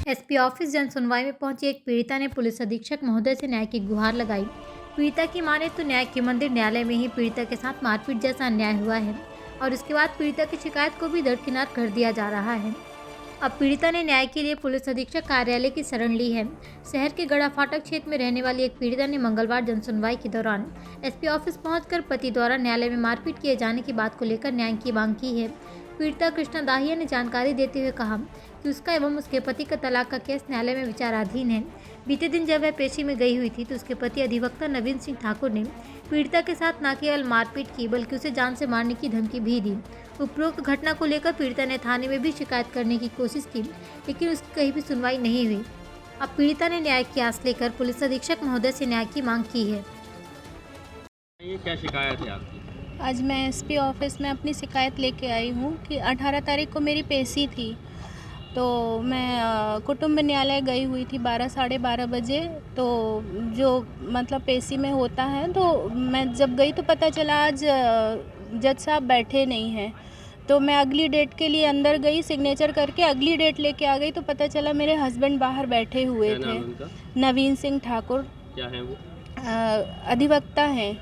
SP office जन सुनवाई में पहुंची एक पीड़िता ने पुलिस अधीक्षक महोदय से न्याय की गुहार लगाई। पीड़िता की माने तो न्याय के मंदिर न्यायालय में ही पीड़िता के साथ मारपीट जैसा अन्याय हुआ है और उसके बाद पीड़िता की शिकायत को भी दरकिनार कर दिया जा रहा है। अब पीड़िता ने न्याय के लिए पुलिस अधीक्षक कार्यालय की शरण ली है। शहर के गड़ा फाटक क्षेत्र में रहने वाली एक पीड़िता ने मंगलवार जनसुनवाई के दौरान एसपी ऑफिस पहुंचकर पति द्वारा न्यायालय में मारपीट किए जाने की बात को लेकर न्याय की मांग की है। पीड़िता कृष्णा दाहिया ने जानकारी देते हुए कहा कि उसका एवं उसके पति का तलाक का केस न्यायालय में विचाराधीन है। बीते दिन जब वह पेशी में गई हुई थी तो उसके पति अधिवक्ता नवीन सिंह ठाकुर ने पीड़िता के साथ न केवल मारपीट की बल्कि उसे जान से मारने की धमकी भी दी। उपरोक्त घटना को लेकर पीड़िता ने थाने में भी शिकायत करने की कोशिश की, लेकिन उसकी कहीं भी सुनवाई नहीं हुई। अब पीड़िता ने न्याय की आस लेकर पुलिस अधीक्षक महोदय से न्याय की मांग की है। ये क्या शिकायत है आपकी? आज मैं एसपी ऑफिस में अपनी शिकायत लेके आई हूँ कि 18 तारीख को मेरी पेशी थी, तो मैं कुटुंब न्यायालय गई हुई थी 12 साढ़े 12 बजे। तो जो मतलब पेशी में होता है, तो मैं जब गई तो पता चला आज जज साहब बैठे नहीं हैं। तो मैं अगली डेट के लिए अंदर गई, सिग्नेचर करके अगली डेट लेके आ गई तो पता चला मेरे हस्बैंड बाहर बैठे हुए क्या नाम थे। उनका? नवीन सिंह ठाकुर क्या है वो? अधिवक्ता हैं।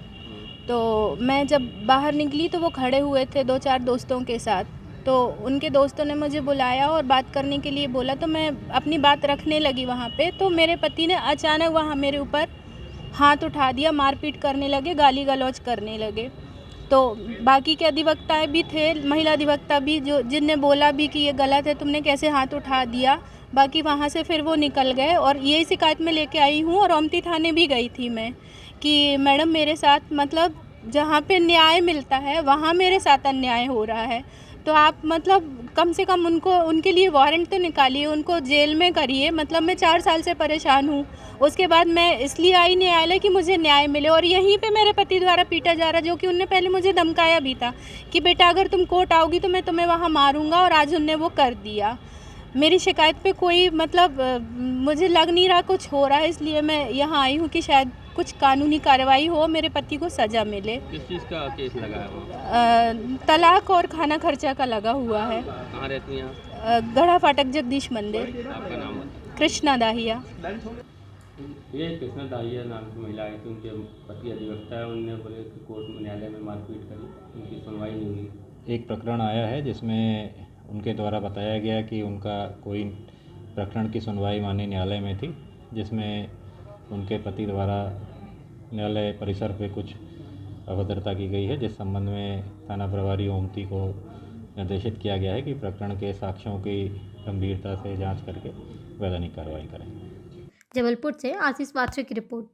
तो मैं जब बाहर निकली तो वो खड़े हुए थे 2-4 दोस्तों के साथ। तो उनके दोस्तों ने मुझे बुलाया और बात करने के लिए बोला, तो मैं अपनी बात रखने लगी वहाँ पे। तो मेरे पति ने अचानक वहाँ मेरे ऊपर हाथ उठा दिया, मारपीट करने लगे, गाली गलौज करने लगे। तो बाकी के अधिवक्ताएं भी थे, महिला अधिवक्ता भी, जो जिनने बोला भी कि ये गलत है, तुमने कैसे हाथ उठा दिया। बाकी वहाँ से फिर वो निकल गए और यही शिकायत मैं लेके आई हूँ। और ओमती थाने भी गई थी मैं कि मैडम मेरे साथ मतलब जहाँ पे न्याय मिलता है वहाँ मेरे साथ अन्याय हो रहा है, तो आप मतलब कम से कम उनको उनके लिए वारंट तो निकालिए, उनको जेल में करिए। मतलब मैं 4 साल से परेशान हूँ। उसके बाद मैं इसलिए आई न्यायालय कि मुझे न्याय मिले, और यहीं पे मेरे पति द्वारा पीटा जा रहा, जो कि उनने पहले मुझे धमकाया भी था कि बेटा अगर तुम कोर्ट आओगी तो मैं तुम्हें वहाँ मारूंगा, और आज उनने वो कर दिया। मेरी शिकायत पे कोई मतलब मुझे लग नहीं रहा कुछ हो रहा है, इसलिए मैं यहाँ आई हूँ कि शायद कुछ कानूनी कार्रवाई हो, मेरे पति को सज़ा मिले। किस चीज़ का केस लगा है वो? तलाक और खाना खर्चा का लगा हुआ है। कहाँ रहती हैं आप? गढ़ा फाटक जगदीश मंदिर। आपका नाम बताइए। कृष्णा दाहिया। ये कृष्णा दाहिया नाम की महिला है कि उनके पति अधिवक्ता है, उन्होंने बोले कि कोर्ट में न्यायालय में मारपीट करी, उनकी सुनवाई नहीं हुई। एक प्रकरण आया है जिसमें उनके द्वारा बताया गया कि उनका कोई प्रकरण की सुनवाई माननीय न्यायालय में थी, जिसमें उनके पति द्वारा न्यायालय परिसर पे कुछ अभद्रता की गई है, जिस संबंध में थाना प्रभारी ओमती को निर्देशित किया गया है कि प्रकरण के साक्ष्यों की गंभीरता से जांच करके वैधानिक कार्रवाई करें। जबलपुर से आशीष वात्रे की रिपोर्ट।